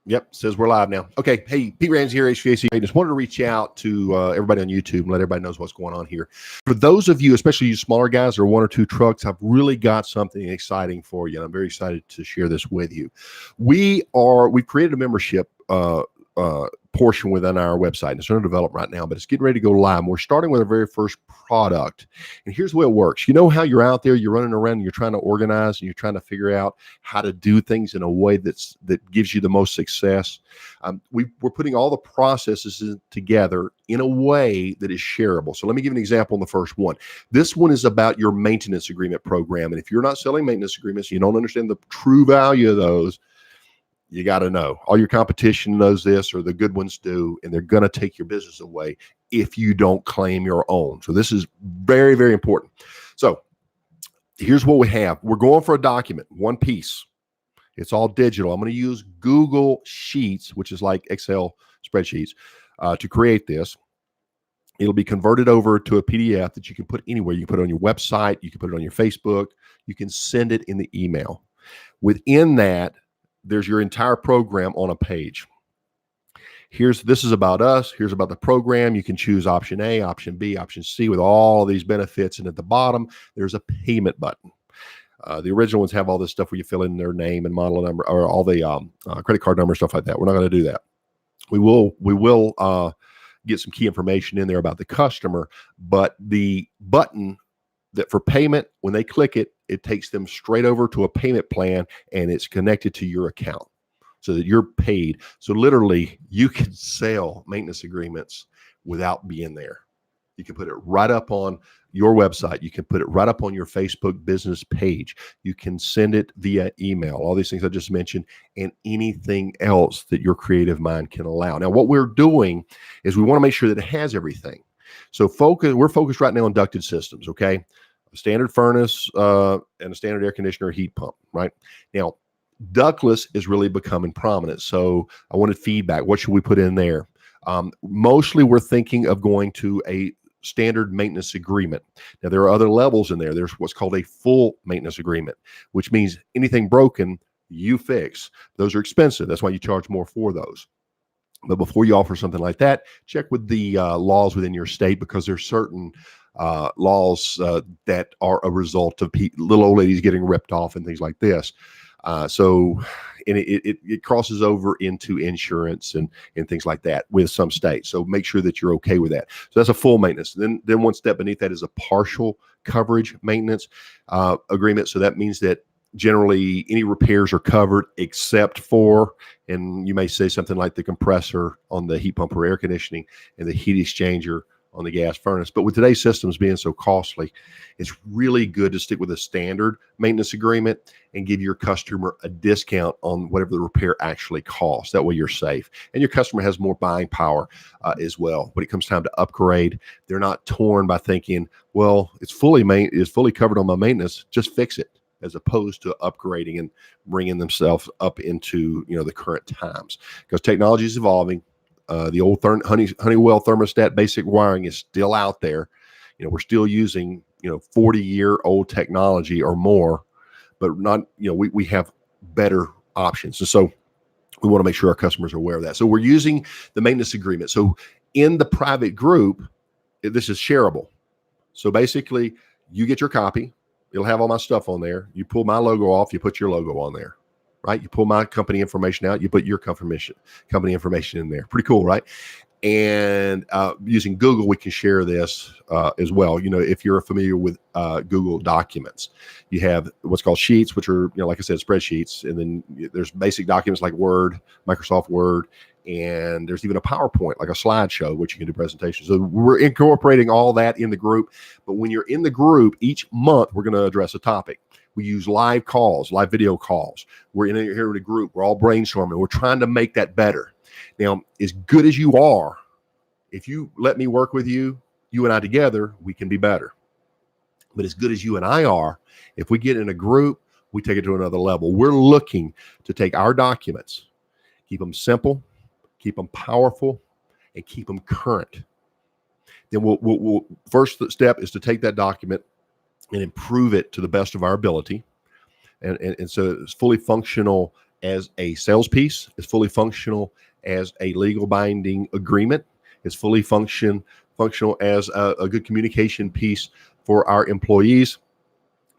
Yep, says we're live now. Okay, hey, Pete Ramsey here, HVAC. I just wanted to reach out to everybody on YouTube and let everybody knows what's going on here. For those of you, especially you smaller guys or one or two trucks, I've really got something exciting for you. And I'm very excited to share this with you. We've created a membership portion within our website. It's under development right now, but it's getting ready to go live. And we're starting with our very first product. And here's the way it works. You know how you're out there, you're running around, and you're trying to organize, and you're trying to figure out how to do things in a way that gives you the most success. We're putting all the processes together in a way that is shareable. So let me give an example on the first one. This one is about your maintenance agreement program. And if you're not selling maintenance agreements, you don't understand the true value of those, you got to know. All your competition knows this, or the good ones do, and they're going to take your business away if you don't claim your own. So this is very, very important. So here's what we have. We're going for a document, one piece. It's all digital. I'm going to use Google Sheets, which is like Excel spreadsheets, to create this. It'll be converted over to a PDF that you can put anywhere. You can put it on your website. You can put it on your Facebook. You can send it in the email. Within that, there's your entire program on a page. This is about us. Here's about the program. You can choose option A, option B, option C with all of these benefits. And at the bottom, there's a payment button. The original ones have all this stuff where you fill in their name and model number, or all the credit card number, stuff like that. We're not going to do that. We will get some key information in there about the customer, but the button that for payment, when they click it, it takes them straight over to a payment plan, and it's connected to your account so that you're paid. So literally, you can sell maintenance agreements without being there. You can put it right up on your website. You can put it right up on your Facebook business page. You can send it via email, all these things I just mentioned, and anything else that your creative mind can allow. Now, what we're doing is we want to make sure that it has everything. So we're focused right now on ducted systems, okay? A standard furnace and a standard air conditioner heat pump, right? Now, ductless is really becoming prominent. So I wanted feedback. What should we put in there? Mostly we're thinking of going to a standard maintenance agreement. Now, there are other levels in there. There's what's called a full maintenance agreement, which means anything broken, you fix. Those are expensive. That's why you charge more for those. But before you offer something like that, check with the laws within your state, because there's certain laws that are a result of little old ladies getting ripped off and things like this. And it crosses over into insurance and things like that with some states. So make sure that you're okay with that. So that's a full maintenance. Then one step beneath that is a partial coverage maintenance agreement. So that means that generally any repairs are covered except for, and you may say something like the compressor on the heat pump or air conditioning and the heat exchanger on the gas furnace. But with today's systems being so costly, it's really good to stick with a standard maintenance agreement and give your customer a discount on whatever the repair actually costs. That way you're safe. And your customer has more buying power as well. When it comes time to upgrade, they're not torn by thinking, well, it's fully covered on my maintenance, just fix it, as opposed to upgrading and bringing themselves up into the current times. Because technology is evolving. The old Honeywell thermostat basic wiring is still out there. We're still using 40-year-old technology or more, but not we have better options. And so we want to make sure our customers are aware of that. So we're using the maintenance agreement. So in the private group, this is shareable. So basically, you get your copy. It'll have all my stuff on there. You pull my logo off, you put your logo on there. Right? You pull my company information out, you put your company information in there. Pretty cool, right? And using Google, we can share this as well. If you're familiar with Google Documents, you have what's called Sheets, which are, like I said, spreadsheets. And then there's basic documents like Word, Microsoft Word, and there's even a PowerPoint, like a slideshow, which you can do presentations. So we're incorporating all that in the group. But when you're in the group, each month, we're going to address a topic. We use live calls, live video calls. We're here in a group. We're all brainstorming. We're trying to make that better. Now, as good as you are, if you let me work with you, you and I together, we can be better. But as good as you and I are, if we get in a group, we take it to another level. We're looking to take our documents, keep them simple, keep them powerful, and keep them current. Then we'll first step is to take that document and improve it to the best of our ability. And so it's fully functional as a sales piece. It's fully functional as a legal binding agreement. It's fully functional as a good communication piece for our employees,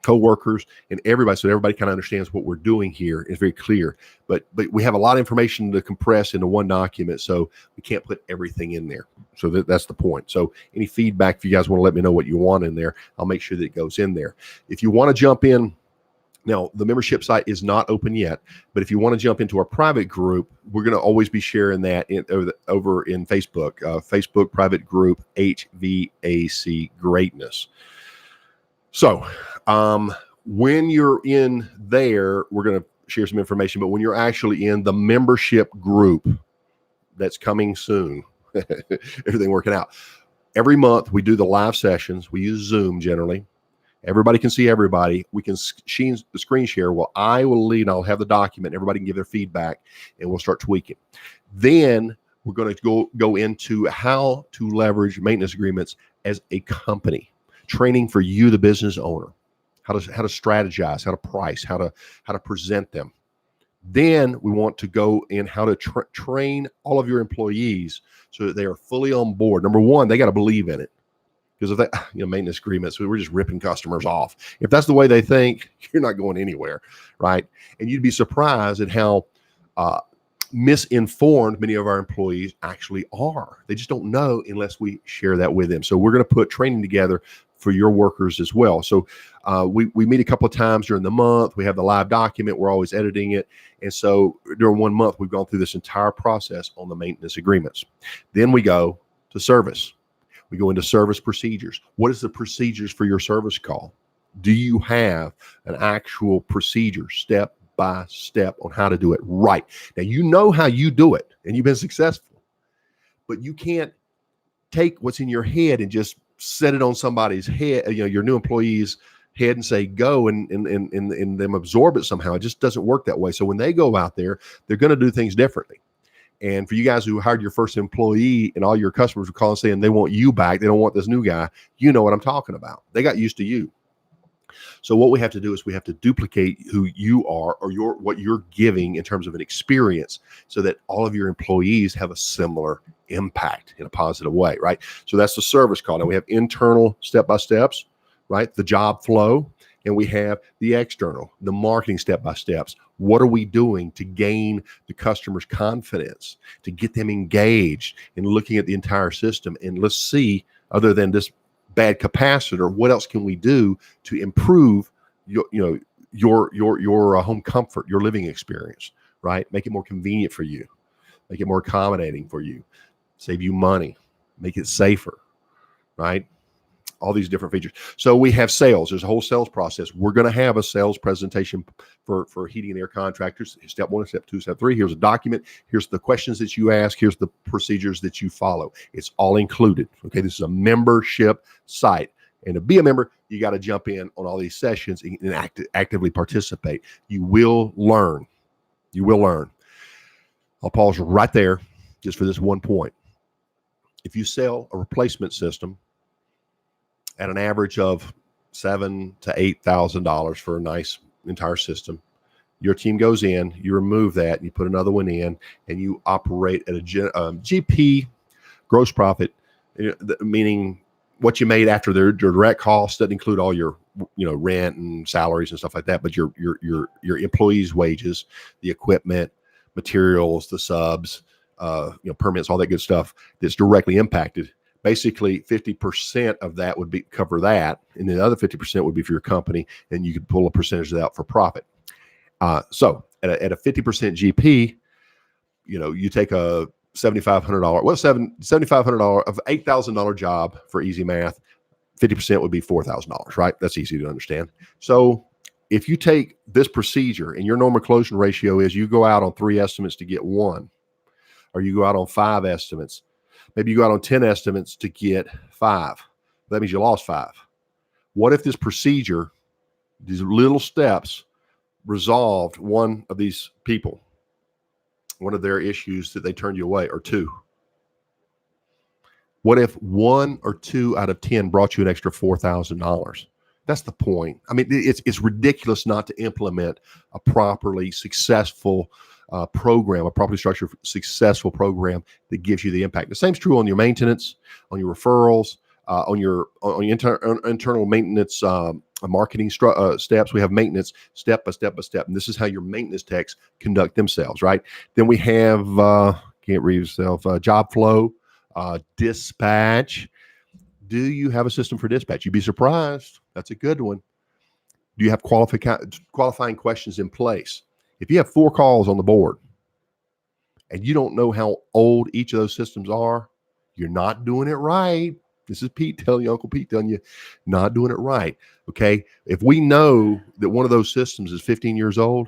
co-workers, and everybody, so everybody kind of understands what we're doing here. It's very clear, but we have a lot of information to compress into one document, so we can't put everything in there. So that's the point. So any feedback, if you guys want to let me know what you want in there, I'll make sure that it goes in there. If you want to jump in, now the membership site is not open yet, but if you want to jump into our private group, we're going to always be sharing that over in Facebook, Facebook private group, HVAC Greatness. So when you're in there, we're going to share some information, but when you're actually in the membership group that's coming soon, everything working out. Every month we do the live sessions. We use Zoom generally. Everybody can see everybody. We can screen share. Well, I will lead. I'll have the document. Everybody can give their feedback, and we'll start tweaking. Then we're going to go into how to leverage maintenance agreements as a company. Training for you, the business owner. How to strategize, how to price, how to present them. Then we want to go in how to train all of your employees so that they are fully on board. Number one, they got to believe in it. Because if that, maintenance agreements, we're just ripping customers off. If that's the way they think, you're not going anywhere, right? And you'd be surprised at how misinformed many of our employees actually are. They just don't know unless we share that with them. So we're going to put training together for your workers as well. So we meet a couple of times during the month. We have the live document. We're always editing it. And so during 1 month, we've gone through this entire process on the maintenance agreements. Then we go to service. We go into service procedures. What is the procedures for your service call? Do you have an actual procedure, step by step, on how to do it right? Now, you know how you do it, and you've been successful, but you can't take what's in your head and just set it on somebody's head, your new employee's head, and say, go, and them absorb it somehow. It just doesn't work that way. So when they go out there, they're going to do things differently. And for you guys who hired your first employee and all your customers are calling saying they want you back, they don't want this new guy, you know what I'm talking about. They got used to you. So what we have to do is we have to duplicate who you are, or what you're giving in terms of an experience, so that all of your employees have a similar impact in a positive way, right? So that's the service call. Now we have internal step-by-steps, right? The job flow. And we have the external, the marketing step-by-steps. What are we doing to gain the customer's confidence, to get them engaged in looking at the entire system? And let's see, other than this bad capacitor, what else can we do to improve your home comfort, your living experience, right? Make it more convenient for you, make it more accommodating for you, save you money, make it safer, right? All these different features. So we have sales. There's a whole sales process. We're going to have a sales presentation for heating and air contractors. Step 1, step 2, step 3. Here's a document. Here's the questions that you ask. Here's the procedures that you follow. It's all included. Okay. This is a membership site. And to be a member, you got to jump in on all these sessions and actively participate. You will learn. You will learn. I'll pause right there just for this one point. If you sell a replacement system at an average of $7,000 to $8,000 for a nice entire system, your team goes in, you remove that, and you put another one in, and you operate at a GP, gross profit, meaning what you made after their direct costs. Doesn't include all your rent and salaries and stuff like that, but your employees' wages, the equipment, materials, the subs, permits, all that good stuff that's directly impacted. Basically, 50% of that would be cover that, and the other 50% would be for your company, and you could pull a percentage of that out for profit. So at a 50% GP, you take a $7,500 of $8,000 job for easy math. 50% would be $4,000, right? That's easy to understand. So if you take this procedure and your normal closing ratio is you go out on 3 estimates to get 1, or you go out on 5 estimates. Maybe you go out on 10 estimates to get 5. That means you lost 5. What if this procedure, these little steps, resolved one of these people, one of their issues that they turned you away, or 2? What if 1 or 2 out of 10 brought you an extra $4,000? That's the point. I mean, it's ridiculous not to implement a properly successful program, a properly structured, successful program that gives you the impact. The same's true on your maintenance, on your referrals, on your internal maintenance marketing steps. We have maintenance step by step by step, and this is how your maintenance techs conduct themselves. Right. Then we have can't read yourself job flow, dispatch. Do you have a system for dispatch? You'd be surprised. That's a good one. Do you have qualifying questions in place? If you have 4 calls on the board and you don't know how old each of those systems are, you're not doing it right. This is Pete telling you, Uncle Pete telling you, not doing it right. Okay. If we know that one of those systems is 15 years old,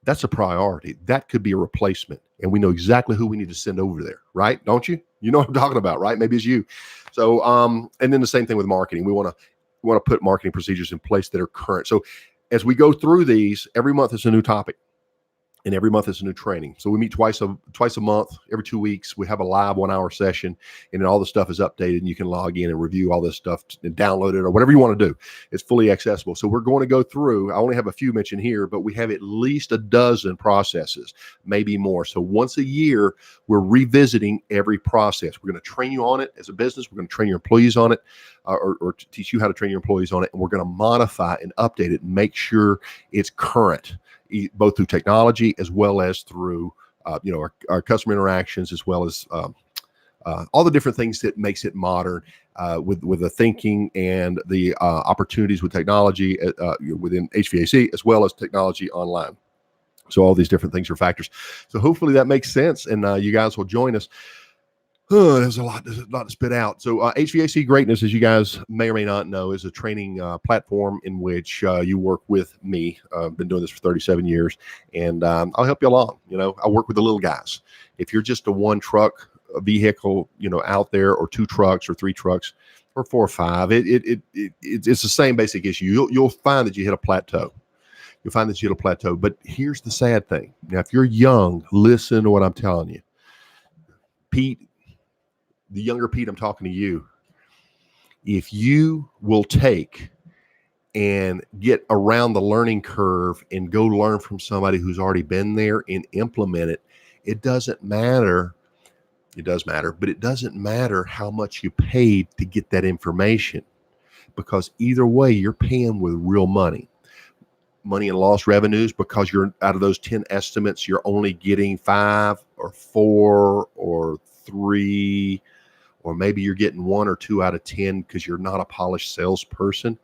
that's a priority. That could be a replacement. And we know exactly who we need to send over there, right? Don't you? You know what I'm talking about, right? Maybe it's you. So, and then the same thing with marketing. We want to put marketing procedures in place that are current. So as we go through these, every month is a new topic. And every month is a new training. So we meet twice a month, every 2 weeks. We have a live 1-hour session, and then all the stuff is updated, and you can log in and review all this stuff and download it or whatever you want to do. It's fully accessible. So we're going to go through, I only have a few mentioned here, but we have at least a dozen processes, maybe more. So once a year, we're revisiting every process. We're going to train you on it as a business. We're going to train your employees on it, or teach you how to train your employees on it. And we're going to modify and update it and make sure it's current, both through technology as well as through our customer interactions, as well as all the different things that makes it modern, with the thinking and the opportunities with technology within HVAC, as well as technology online. So all these different things are factors. So hopefully that makes sense, and you guys will join us. There's a lot to spit out. So HVAC Greatness, as you guys may or may not know, is a training platform in which you work with me. I've been doing this for 37 years, and I'll help you along. I work with the little guys. If you're just a 1 truck vehicle, out there, or 2 trucks or 3 trucks or 4 or 5, it's the same basic issue. You'll find that you hit a plateau. But here's the sad thing. Now, if you're young, listen to what I'm telling you. Pete, the younger Pete, I'm talking to you. If you will take and get around the learning curve and go learn from somebody who's already been there and implement it, it doesn't matter. It does matter, but it doesn't matter how much you paid to get that information, because either way, you're paying with real money and lost revenues, because you're out of those 10 estimates, you're only getting 5 or 4 or 3, or maybe you're getting 1 or 2 out of 10 because you're not a polished salesperson.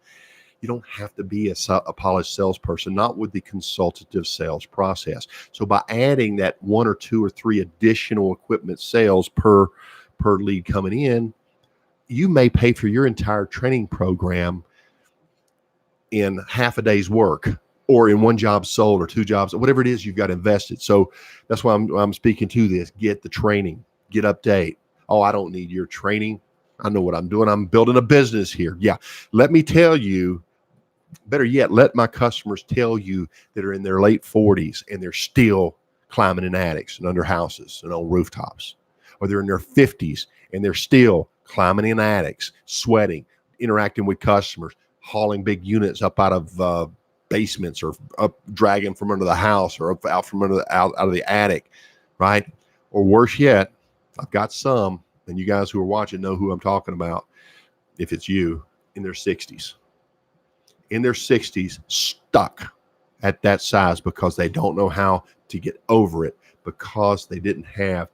You don't have to be a polished salesperson, not with the consultative sales process. So by adding that 1 or 2 or 3 additional equipment sales per lead coming in, you may pay for your entire training program in half a day's work, or in 1 job sold, or 2 jobs, or whatever it is you've got invested. So that's why I'm speaking to this. Get the training, get update. Oh, I don't need your training. I know what I'm doing. I'm building a business here. Yeah. Let me tell you, better yet, let my customers tell you that are in their late 40s and they're still climbing in attics and under houses and on rooftops. Or they're in their 50s and they're still climbing in attics, sweating, interacting with customers, hauling big units up out of basements, or up dragging from under the house, or up out from under out of the attic, right? Or worse yet, I've got some, and you guys who are watching know who I'm talking about. If it's you, in their 60s, stuck at that size because they don't know how to get over it, because they didn't have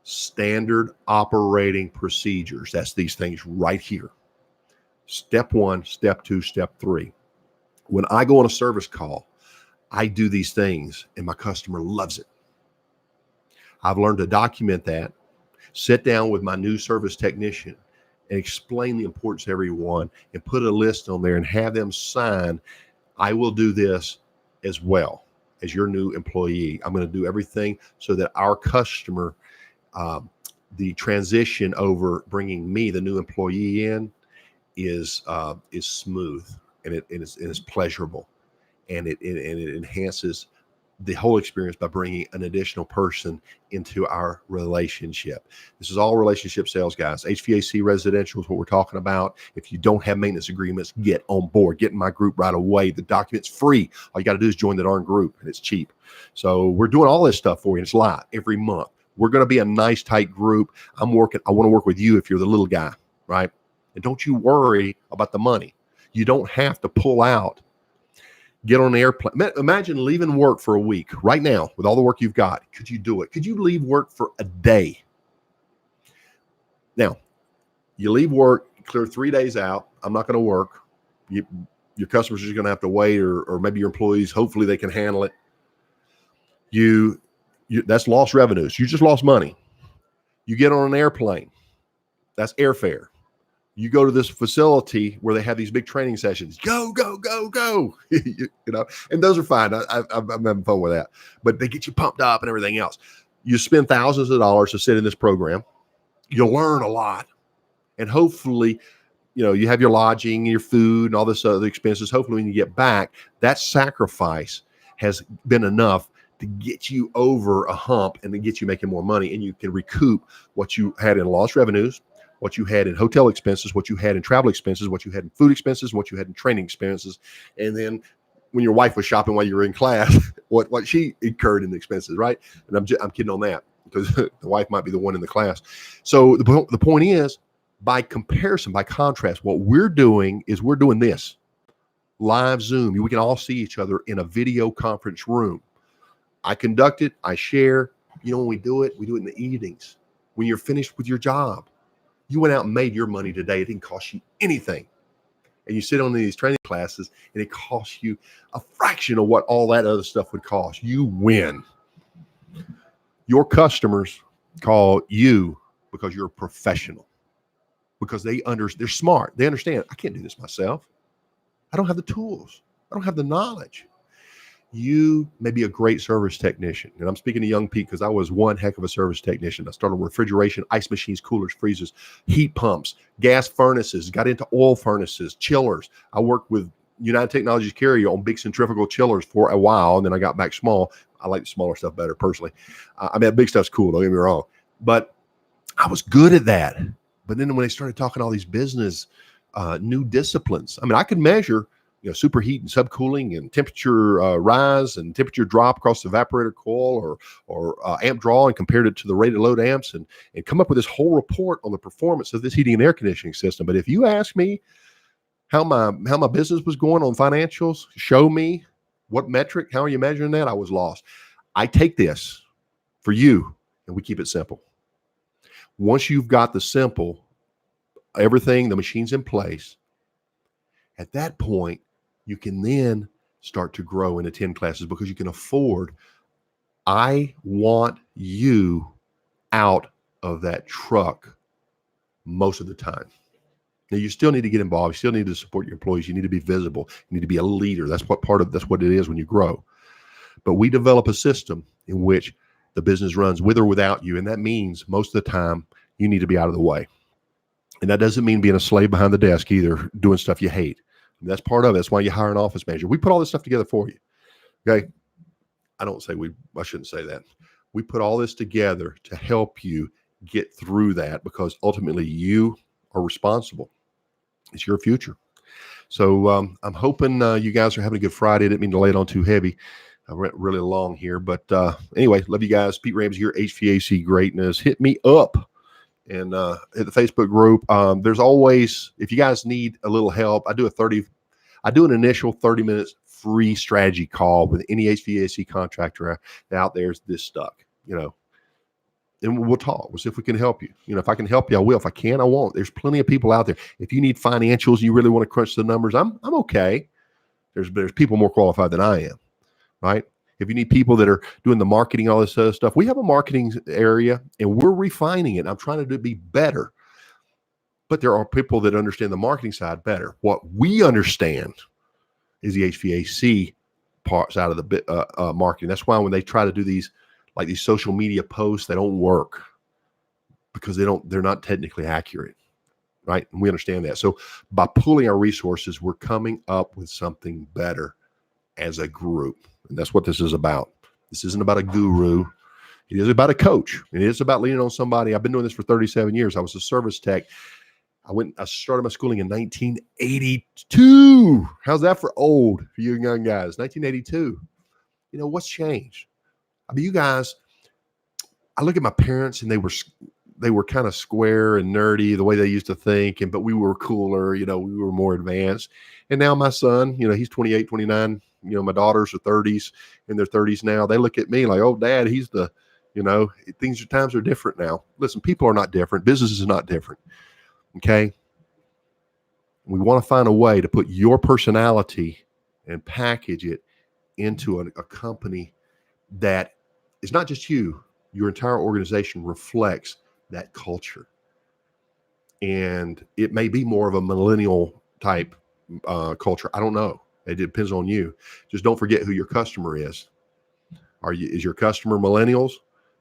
standard operating procedures. That's these things right here. Step 1, step 2, step 3. When I go on a service call, I do these things, and my customer loves it. I've learned to document that, sit down with my new service technician and explain the importance to everyone, and put a list on there and have them sign, I will do this as well as your new employee. I'm going to do everything so that our customer, the transition over bringing me, the new employee, in is smooth, and it's pleasurable, and it enhances the whole experience by bringing an additional person into our relationship. This is all relationship sales, guys. HVAC residential is what we're talking about. If you don't have maintenance agreements, get on board. Get in my group right away. The document's free. All you got to do is join the darn group, and it's cheap. So we're doing all this stuff for you. And it's live every month. We're going to be a nice, tight group. I want to work with you if you're the little guy, right? And don't you worry about the money. You don't have to pull out. Get on an airplane. Imagine leaving work for a week right now with all the work you've got. Could you do it? Could you leave work for a day? Now, you leave work, clear 3 days out. I'm not going to work. Your customers are just going to have to wait, or maybe your employees, hopefully they can handle it. That's lost revenues. You just lost money. You get on an airplane. That's airfare. You go to this facility where they have these big training sessions. Go, go, go, go. And those are fine. I'm having fun with that. But they get you pumped up and everything else. You spend thousands of dollars to sit in this program. You'll learn a lot. And hopefully, you have your lodging, your food, and all this other expenses. Hopefully, when you get back, that sacrifice has been enough to get you over a hump and to get you making more money. And you can recoup what you had in lost revenues, what you had in hotel expenses, what you had in travel expenses, what you had in food expenses, what you had in training expenses. And then when your wife was shopping while you were in class, what she incurred in expenses, right? And I'm kidding on that, because the wife might be the one in the class. So the point is, by comparison, by contrast, what we're doing is we're doing this. Live Zoom. We can all see each other in a video conference room. I conduct it. I share. When we do it in the evenings. When you're finished with your job. You went out and made your money today. It didn't cost you anything. And you sit on these training classes and it costs you a fraction of what all that other stuff would cost. You win. Your customers call you because you're a professional. Because they're smart. They understand, I can't do this myself. I don't have the tools. I don't have the knowledge. You may be a great service technician. And I'm speaking to young Pete because I was one heck of a service technician. I started refrigeration, ice machines, coolers, freezers, heat pumps, gas furnaces, got into oil furnaces, chillers. I worked with United Technologies Carrier on big centrifugal chillers for a while, and then I got back small. I like the smaller stuff better personally. Big stuff's cool, don't get me wrong. But I was good at that. But then when they started talking all these business new disciplines, I could measure superheat and subcooling and temperature rise and temperature drop across the evaporator coil or amp draw, and compared it to the rated load amps and come up with this whole report on the performance of this heating and air conditioning system. But if you ask me how my business was going on financials, show me what metric, how are you measuring that? I was lost. I take this for you and we keep it simple. Once you've got the simple, everything, the machine's in place, at that point, you can then start to grow into 10 classes because you can afford. I want you out of that truck most of the time. Now, you still need to get involved. You still need to support your employees. You need to be visible. You need to be a leader. That's what it is when you grow. But we develop a system in which the business runs with or without you. And that means most of the time you need to be out of the way. And that doesn't mean being a slave behind the desk either, doing stuff you hate. That's part of it. That's why you hire an office manager. We put all this stuff together for you. Okay. I shouldn't say that. We put all this together to help you get through that, because ultimately you are responsible. It's your future. So I'm hoping you guys are having a good Friday. I didn't mean to lay it on too heavy. I went really long here, but anyway, love you guys. Pete Ramsey here, HVAC Greatness. Hit me up and hit the Facebook group. There's always, if you guys need a little help, I do an initial 30 minutes free strategy call with any HVAC contractor out there that's stuck, and we'll talk. We'll see if we can help you. If I can help you, I will. If I can, I won't. There's plenty of people out there. If you need financials, you really want to crunch the numbers, I'm okay. There's people more qualified than I am, right? If you need people that are doing the marketing, all this other stuff, we have a marketing area and we're refining it. I'm trying to be better, but there are people that understand the marketing side better. What we understand is the HVAC part side of the marketing. That's why when they try to do these social media posts, they don't work because they're not technically accurate, right? And we understand that. So by pooling our resources, we're coming up with something better as a group. And that's what this is about. This isn't about a guru. It is about a coach. It is about leaning on somebody. I've been doing this for 37 years. I was a service tech. I started my schooling in 1982. How's that for old for you young guys? 1982. You know, what's changed? I mean, you guys, I look at my parents and they were kind of square and nerdy the way they used to think, but we were cooler, we were more advanced. And now my son, he's 28, 29, my daughters are 30s, in their 30s now. They look at me like, oh, dad, he's times are different now. Listen, people are not different. Business is not different. Okay. We want to find a way to put your personality and package it into a company that is not just you. Your entire organization reflects that culture. And it may be more of a millennial type culture. I don't know. It depends on you. Just don't forget who your customer is. Is your customer millennials?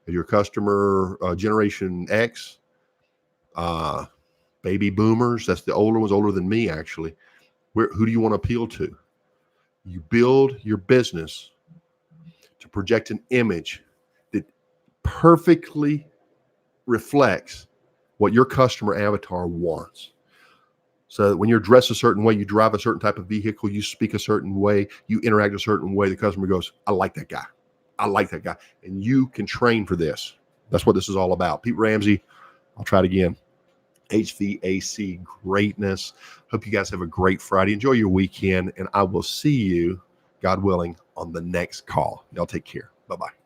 Is your customer Generation X? Baby boomers? That's the older ones, older than me, actually. Who do you want to appeal to? You build your business to project an image that perfectly reflects what your customer avatar wants. So that when you're dressed a certain way, you drive a certain type of vehicle, you speak a certain way, you interact a certain way, the customer goes, I like that guy. I like that guy. And you can train for this. That's what this is all about. Pete Ramsey, I'll try it again. HVAC greatness. Hope you guys have a great Friday. Enjoy your weekend, and I will see you, God willing, on the next call. Y'all take care. Bye-bye.